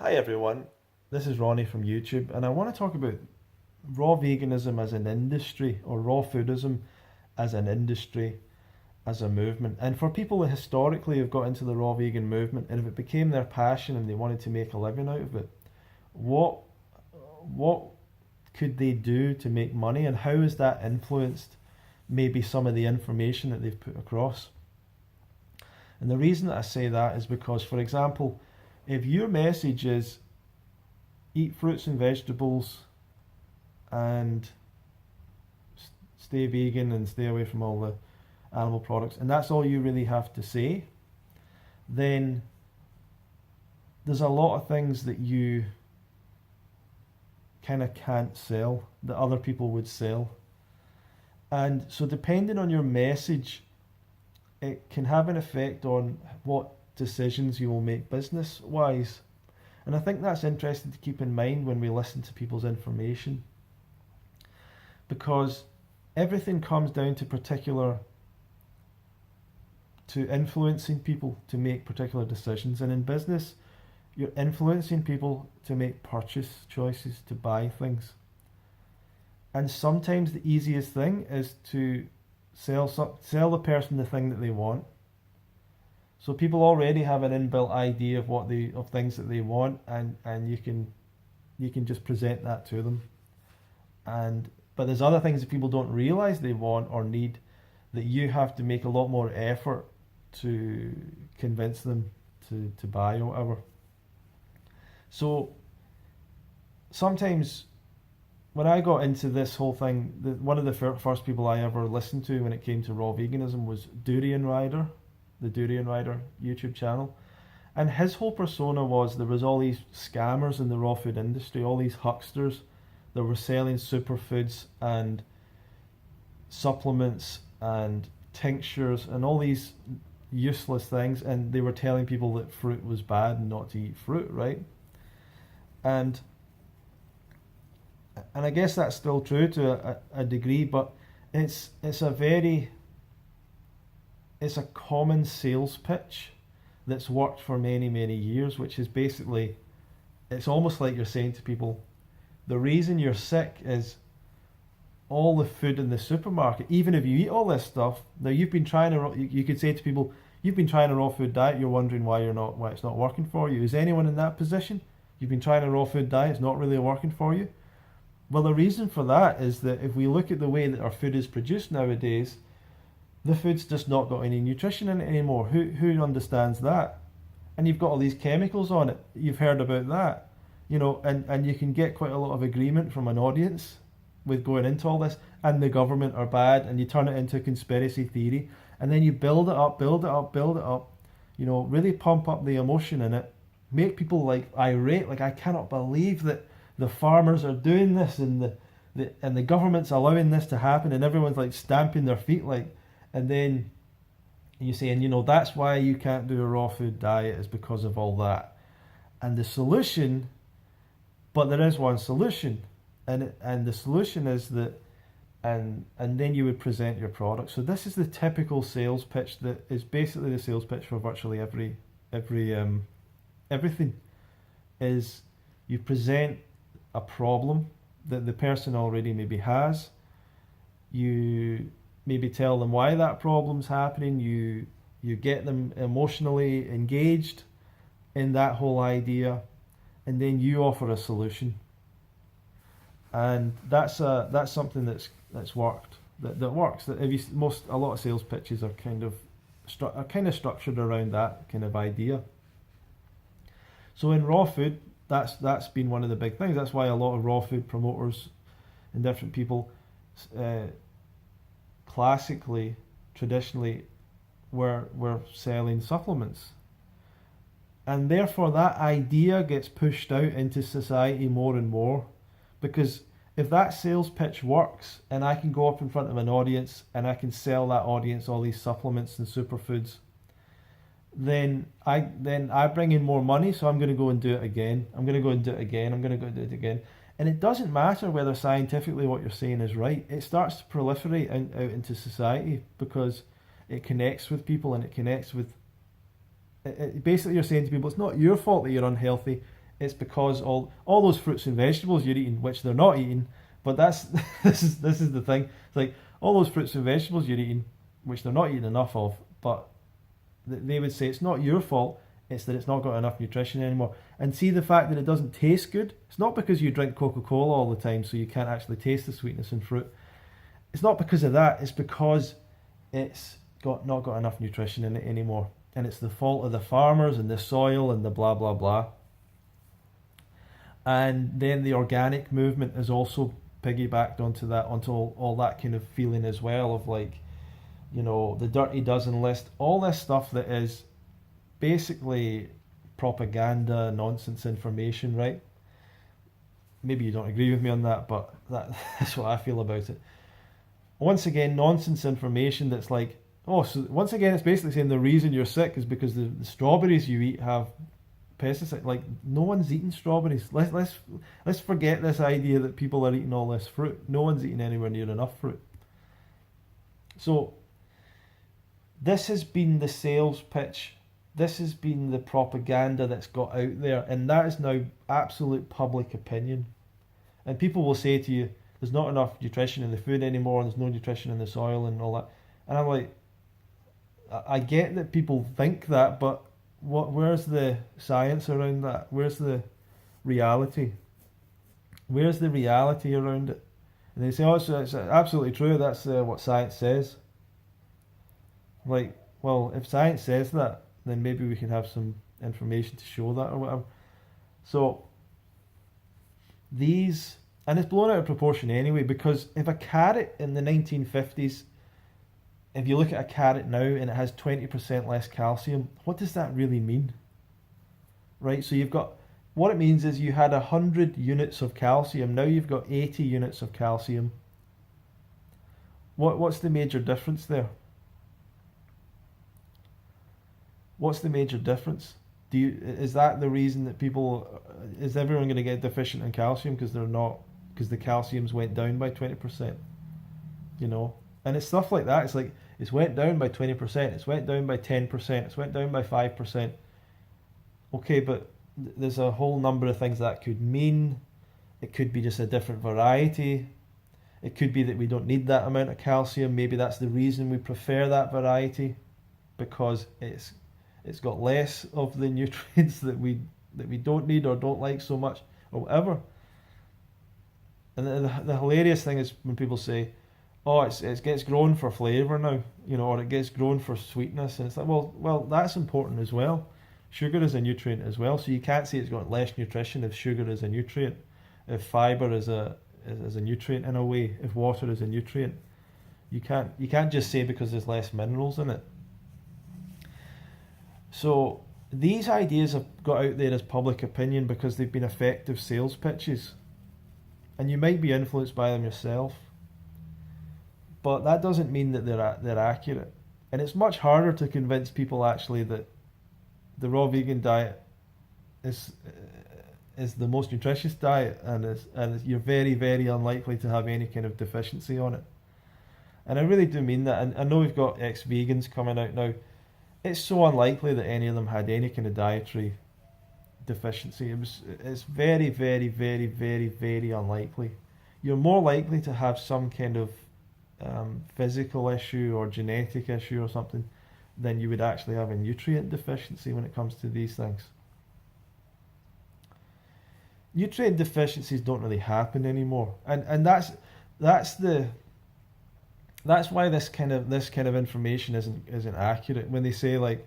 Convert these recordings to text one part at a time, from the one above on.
Hi everyone, this is Ronnie from YouTube, and I want to talk about raw veganism as an industry, or raw foodism as an industry, as a movement. And for people that historically have got into the raw vegan movement, and if it became their passion and they wanted to make a living out of it, what what could they do to make money, and how has that influenced maybe some of the information that they've put across? And the reason that I say that is because, for example, if your message is eat fruits and vegetables and stay vegan and stay away from all the animal products, and that's all you really have to say, then there's a lot of things that you kind of can't sell that other people would sell. And so, depending on your message, it can have an effect on what decisions you will make business wise. And I think that's interesting to keep in mind when we listen to people's information, because everything comes down to influencing people to make particular decisions. And in business, you're influencing people to make purchase choices, to buy things. And sometimes the easiest thing is to sell the person the thing that they want. So people already have an inbuilt idea of things that they want, and you can just present that to them. But there's other things that people don't realize they want or need, that you have to make a lot more effort to convince them to buy or whatever. So sometimes when I got into this whole thing, one of the first people I ever listened to when it came to raw veganism was Durian Rider, the Durian Rider YouTube channel. And his whole persona was, there was all these scammers in the raw food industry, all these hucksters that were selling superfoods and supplements and tinctures and all these useless things, and they were telling people that fruit was bad and not to eat fruit, right? And I guess that's still true to a degree, but it's a common sales pitch that's worked for many years, which is basically, it's almost like you're saying to people, the reason you're sick is all the food in the supermarket. Even if you eat all this stuff, now you've been trying to, you could say to people, you've been trying a raw food diet, you're wondering why it's not working for you. Is anyone in that position? You've been trying a raw food diet, it's not really working for you. Well, the reason for that is that if we look at the way that our food is produced nowadays, the food's just not got any nutrition in it anymore. Who understands that? And you've got all these chemicals on it. You've heard about that. And you can get quite a lot of agreement from an audience with going into all this, and the government are bad, and you turn it into a conspiracy theory, and then you build it up, really pump up the emotion in it, make people like irate, like I cannot believe that the farmers are doing this, and the government's allowing this to happen, and everyone's like stamping their feet, like, and then you're saying, that's why you can't do a raw food diet, is because of all that. And the solution, but there is one solution, and the solution is that, and then you would present your product. So this is the typical sales pitch that is basically the sales pitch for virtually everything. Is you present a problem that the person already maybe has. You maybe tell them why that problem's happening. You get them emotionally engaged in that whole idea, and then you offer a solution. And that's something that's worked. That works. That if a lot of sales pitches are kind of structured around that kind of idea. So in raw food, that's been one of the big things. That's why a lot of raw food promoters and different people, classically, traditionally, were selling supplements. And therefore that idea gets pushed out into society more and more, because if that sales pitch works and I can go up in front of an audience and I can sell that audience all these supplements and superfoods, then I bring in more money, so I'm going to go and do it again. I'm going to go and do it again. I'm going to go and do it again. And it doesn't matter whether scientifically what you're saying is right. It starts to proliferate out into society, because it connects with people, and it connects with... basically you're saying to people, it's not your fault that you're unhealthy. it's because all those fruits and vegetables you're eating, which they're not eating, but that's this is the thing. It's like all those fruits and vegetables you're eating, which they're not eating enough of, but they would say it's not your fault, it's that it's not got enough nutrition anymore. And see, the fact that it doesn't taste good, it's not because you drink Coca-Cola all the time so you can't actually taste the sweetness in fruit. It's not because of that, it's because it's not got enough nutrition in it anymore. And it's the fault of the farmers and the soil and the blah blah blah. And then the organic movement is also piggybacked onto that, onto all that kind of feeling as well of like, you know, the Dirty Dozen list, all this stuff that is basically propaganda, nonsense information, right? Maybe you don't agree with me on that, but that's what I feel about it. Once again, nonsense information that's like, oh, so once again, it's basically saying the reason you're sick is because the strawberries you eat have pesticides. Like, no one's eating strawberries. Let's forget this idea that people are eating all this fruit. No one's eating anywhere near enough fruit. So this has been the sales pitch. This has been the propaganda that's got out there, and that is now absolute public opinion. And people will say to you, there's not enough nutrition in the food anymore, and there's no nutrition in the soil and all that. And I'm like, I get that people think that, but where's the science around that? Where's the reality? Where's the reality around it? And they say, oh, it's absolutely true, that's what science says. Like, well, if science says that, then maybe we can have some information to show that or whatever. So, and it's blown out of proportion anyway, because if a carrot in the 1950s, if you look at a carrot now and it has 20% less calcium, what does that really mean? Right, so what it means is you had 100 units of calcium, now you've got 80 units of calcium. What's the major difference there? What's the major difference? Is that the reason that is everyone going to get deficient in calcium because the calciums went down by 20%? You know? And it's stuff like that. It's like, it's went down by 20%, it's went down by 10%, it's went down by 5%. Okay, but there's a whole number of things that could mean. It could be just a different variety. It could be that we don't need that amount of calcium. Maybe that's the reason we prefer that variety, because it's got less of the nutrients that we don't need or don't like so much or whatever. And the hilarious thing is when people say, oh, it gets grown for flavour now, you know, or it gets grown for sweetness, and it's like, well, that's important as well. Sugar is a nutrient as well, so you can't say it's got less nutrition if sugar is a nutrient, if fibre is a nutrient in a way, if water is a nutrient. You can't just say because there's less minerals in it. So these ideas have got out there as public opinion because they've been effective sales pitches, and you might be influenced by them yourself. But that doesn't mean that they're accurate. And it's much harder to convince people actually that the raw vegan diet is the most nutritious diet, and you're very, very unlikely to have any kind of deficiency on it. And I really do mean that. And I know we've got ex-vegans coming out now. It's so unlikely that any of them had any kind of dietary deficiency. It's very, very, very, very, very unlikely. You're more likely to have some kind of physical issue or genetic issue or something than you would actually have a nutrient deficiency when it comes to these things. Nutrient deficiencies don't really happen anymore, and that's why this kind of information isn't accurate. When they say like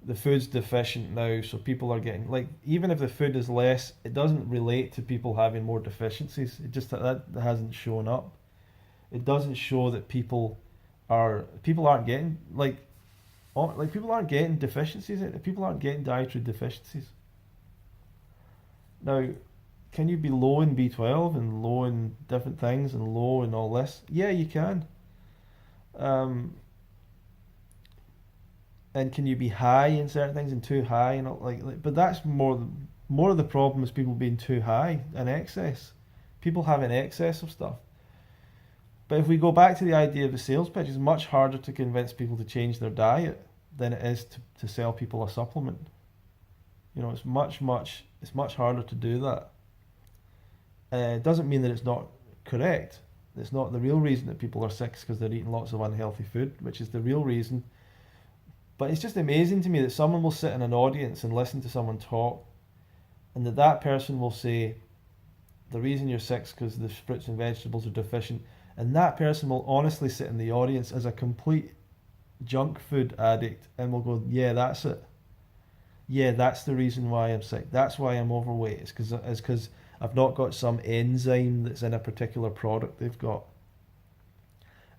the food's deficient now, so people are getting, like, even if the food is less, it doesn't relate to people having more deficiencies. It just that hasn't shown up. It doesn't show that people aren't getting people aren't getting deficiencies. People aren't getting dietary deficiencies. Now, can you be low in B12 and low in different things and low in all this? Yeah, you can. And can you be high in certain things and too high and all, like but that's more of the problem is people being too high in excess. People have an excess of stuff. But if we go back to the idea of the sales pitch, it's much harder to convince people to change their diet than it is to sell people a supplement. it's much harder to do that. It doesn't mean that it's not correct. It's not the real reason that people are sick is because they're eating lots of unhealthy food, which is the real reason. But it's just amazing to me that someone will sit in an audience and listen to someone talk, and that person will say, the reason you're sick is because the fruits and vegetables are deficient. And that person will honestly sit in the audience as a complete junk food addict and will go, yeah, that's it. Yeah, that's the reason why I'm sick. That's why I'm overweight. It's because I've not got some enzyme that's in a particular product they've got.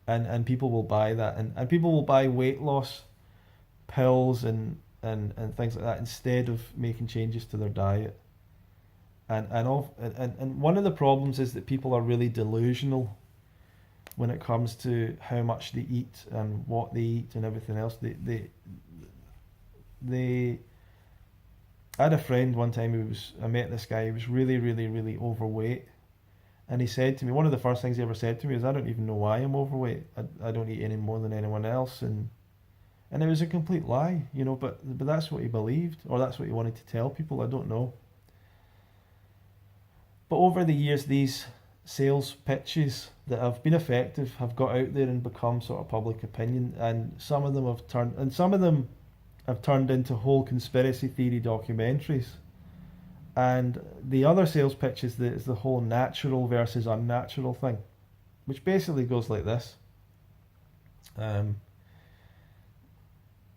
And people will buy that. And people will buy weight loss pills and things like that instead of making changes to their diet. And one of the problems is that people are really delusional when it comes to how much they eat and what they eat and everything else. They I had a friend one time I met this guy, he was really, really, really overweight. And he said to me, one of the first things he ever said to me is, I don't even know why I'm overweight. I don't eat any more than anyone else. And it was a complete lie, but that's what he believed, or that's what he wanted to tell people, I don't know. But over the years, these sales pitches that have been effective have got out there and become sort of public opinion, and some of them have turned into whole conspiracy theory documentaries. And the other sales pitch is the whole natural versus unnatural thing, which basically goes like this.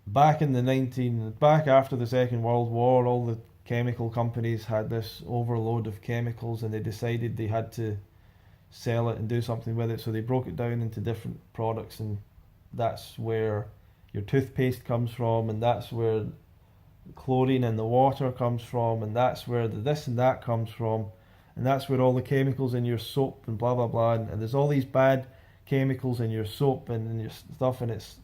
Back after the Second World War, all the chemical companies had this overload of chemicals, and they decided they had to sell it and do something with it, so they broke it down into different products, and that's where your toothpaste comes from, and that's where chlorine in the water comes from, and that's where the this and that comes from, and that's where all the chemicals in your soap and blah blah blah, and there's all these bad chemicals in your soap and in your stuff, and it's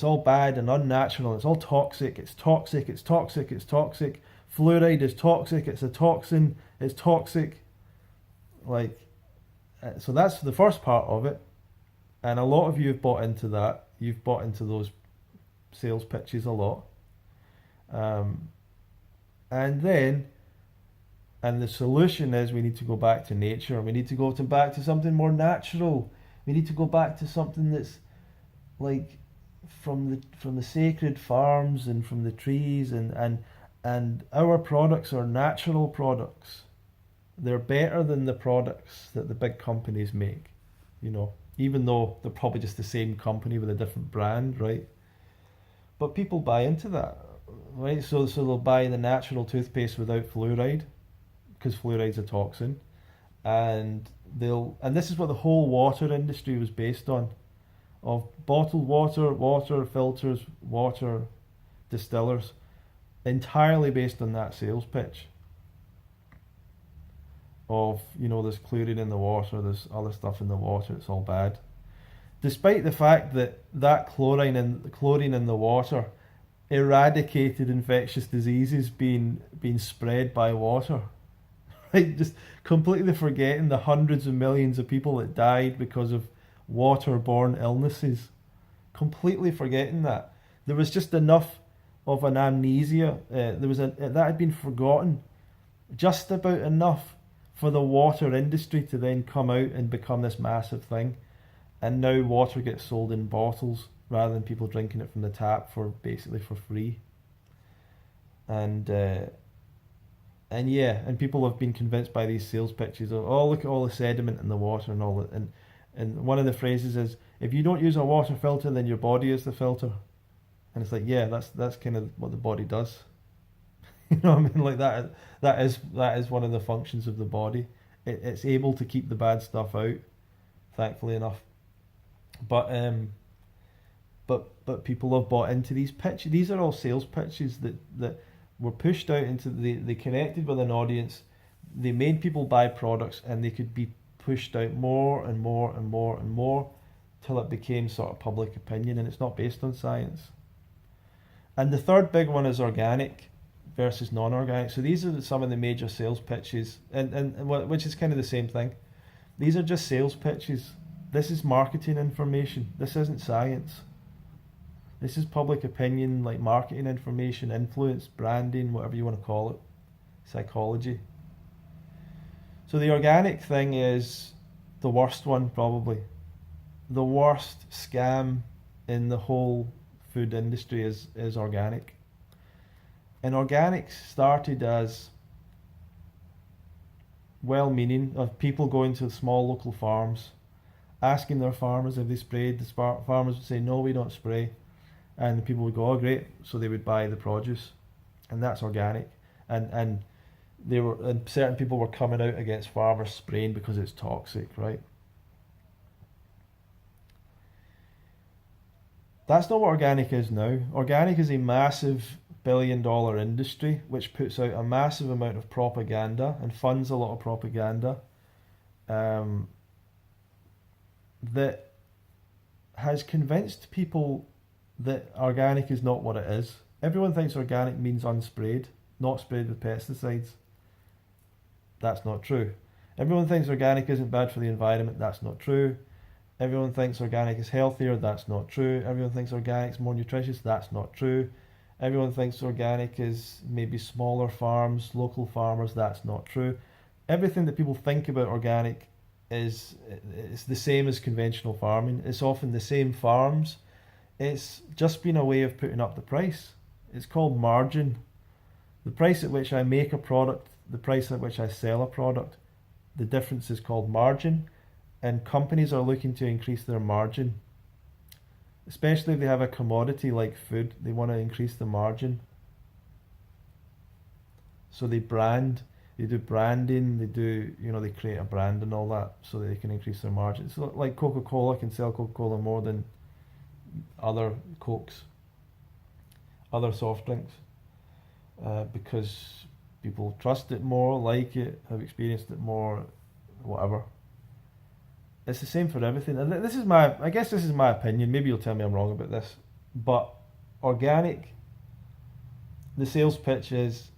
all bad and unnatural, it's all toxic, it's toxic, it's toxic, it's toxic. Fluoride is toxic, it's a toxin, it's toxic. So that's the first part of it, and a lot of you have bought into that. You've bought into those sales pitches a lot. And the solution is we need to go back to nature. We need to go back to something more natural. We need to go back to something that's like from the sacred farms and from the trees, and our products are natural products. They're better than the products that the big companies make, even though they're probably just the same company with a different brand, right? But people buy into that, right? So they'll buy the natural toothpaste without fluoride, because fluoride's a toxin, and this is what the whole water industry was based on, of bottled water, water filters, water distillers, entirely based on that sales pitch of, there's chlorine in the water, there's other stuff in the water, it's all bad. Despite the fact that chlorine in the water eradicated infectious diseases being spread by water. Right? Just completely forgetting the hundreds of millions of people that died because of waterborne illnesses. Completely forgetting that. There was just enough of an amnesia. That had been forgotten. Just about enough for the water industry to then come out and become this massive thing. And now water gets sold in bottles rather than people drinking it from the tap basically for free. And people have been convinced by these sales pitches of, oh, look at all the sediment in the water and all that. And one of the phrases is, if you don't use a water filter, then your body is the filter. And it's like, yeah, that's kind of what the body does. You know what I mean? Like that is one of the functions of the body. It's able to keep the bad stuff out, thankfully enough. But people have bought into these pitches. These are all sales pitches that were pushed out into they connected with an audience. They made people buy products, and they could be pushed out more and more and more and more till it became sort of public opinion, and it's not based on science. And the third big one is organic versus non-organic. So these are some of the major sales pitches, and which is kind of the same thing. These are just sales pitches. This is marketing information. This isn't science. This is public opinion, like marketing information, influence, branding, whatever you want to call it, psychology. So the organic thing is the worst one, probably. The worst scam in the whole food industry is organic. And organic started as well-meaning of people going to small local farms, asking their farmers if they sprayed. The farmers would say, no, we don't spray. And the people would go, oh, great. So they would buy the produce. And that's organic. And certain people were coming out against farmers spraying because it's toxic, right? That's not what organic is now. Organic is a massive billion-dollar industry which puts out a massive amount of propaganda and funds a lot of propaganda that has convinced people that organic is not what it is. Everyone thinks organic means unsprayed, not sprayed with pesticides. That's not true. Everyone thinks organic isn't bad for the environment. That's not true. Everyone thinks organic is healthier. That's not true. Everyone thinks organic is more nutritious. That's not true. Everyone thinks organic is maybe smaller farms, local farmers. That's not true. Everything that people think about organic is the same as conventional farming. It's often the same farms. It's just been a way of putting up the price. It's called margin. The price at which I make a product, the price at which I sell a product, the difference is called margin. And companies are looking to increase their margin. Especially if they have a commodity like food, they want to increase the margin. So they brand, they do branding, they create a brand and all that so that they can increase their margin. So like Coca-Cola can sell Coca-Cola more than other Cokes, other soft drinks, because people trust it more, like it, have experienced it more, whatever. It's the same for everything. And I guess this is my opinion. Maybe you'll tell me I'm wrong about this. But organic, the sales pitch is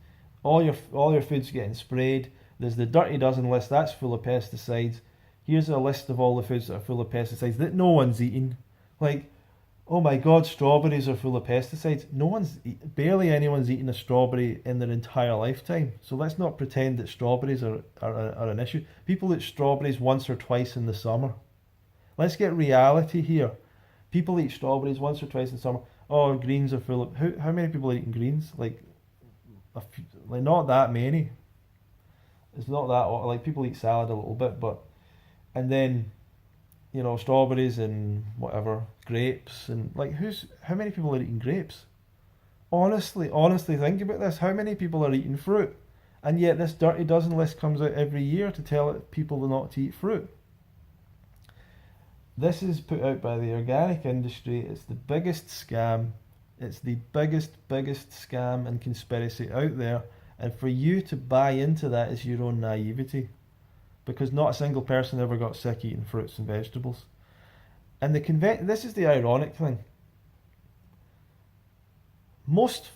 all your food's getting sprayed. There's the Dirty Dozen list, that's full of pesticides. Here's a list of all the foods that are full of pesticides that no one's eating. Like, oh my God, strawberries are full of pesticides. Barely anyone's eaten a strawberry in their entire lifetime. So let's not pretend that strawberries are an issue. People eat strawberries once or twice in the summer. Let's get reality here. People eat strawberries once or twice in the summer. Oh, greens are full of... How many people are eating greens? Like not that many. It's not that... Like, people eat salad a little bit, but... And then... strawberries and whatever, grapes, and like how many people are eating grapes? Honestly think about this. How many people are eating fruit? And yet this Dirty Dozen list comes out every year to tell people not to eat fruit. This is put out by the organic industry. It's the biggest scam. It's the biggest scam and conspiracy out there. And for you to buy into that is your own naivety. Because not a single person ever got sick eating fruits and vegetables. And this is the ironic thing. Most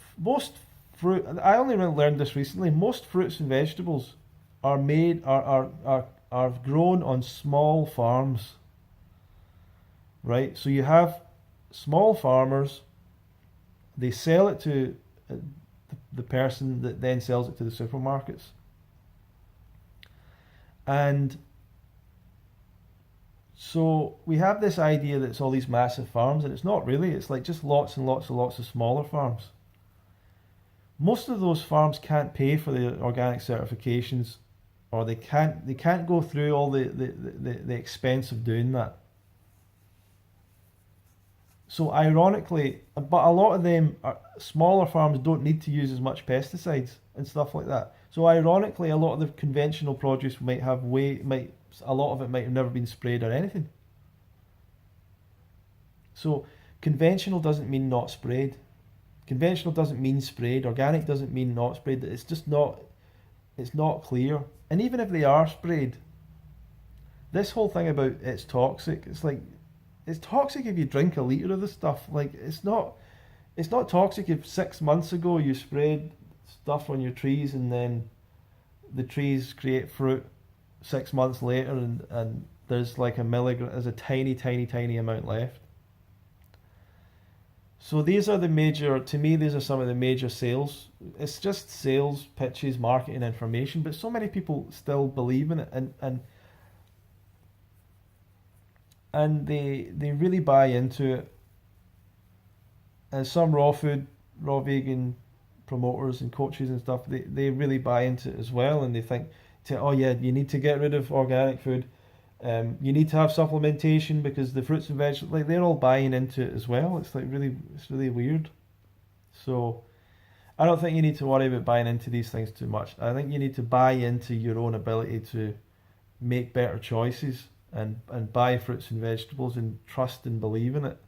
fruit, I only learned this recently, most fruits and vegetables are grown on small farms. Right? So you have small farmers, they sell it to the person that then sells it to the supermarkets. And so we have this idea that it's all these massive farms, and it's not really. It's like just lots and lots of smaller farms. Most of those farms can't pay for the organic certifications, or they can't go through all the expense of doing that. So ironically, but a lot of them smaller farms don't need to use as much pesticides and stuff like that. So ironically, a lot of the conventional produce a lot of it might have never been sprayed or anything. So conventional doesn't mean not sprayed. Conventional doesn't mean sprayed. Organic doesn't mean not sprayed. It's just not, it's not clear. And even if they are sprayed, this whole thing about it's toxic, it's like, it's toxic if you drink a litre of the stuff. Like, it's not toxic if 6 months ago you sprayed stuff on your trees and then the trees create fruit 6 months later and there's like there's a tiny amount left. So these are the major, to me, these are some of the major sales. It's just sales pitches, marketing information, but so many people still believe in it, and they really buy into it. And some raw vegan promoters and coaches and stuff, they really buy into it as well, and they think, oh yeah, you need to get rid of organic food. You need to have supplementation because the fruits and vegetables, like they're all buying into it as well. It's like it's really weird. So I don't think you need to worry about buying into these things too much. I think you need to buy into your own ability to make better choices and buy fruits and vegetables and trust and believe in it.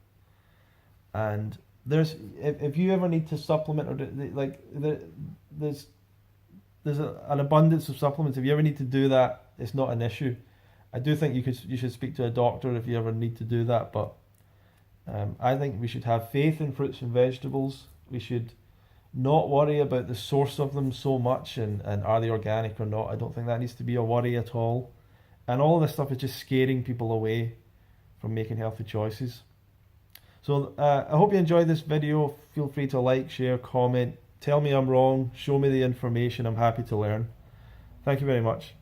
And if you ever need to supplement there's an abundance of supplements. If you ever need to do that, it's not an issue. I do think you should speak to a doctor if you ever need to do that, but I think we should have faith in fruits and vegetables. We should not worry about the source of them so much and are they organic or not. I don't think that needs to be a worry at all. And all of this stuff is just scaring people away from making healthy choices. So I hope you enjoyed this video. Feel free to like, share, comment, tell me I'm wrong, show me the information. I'm happy to learn. Thank you very much.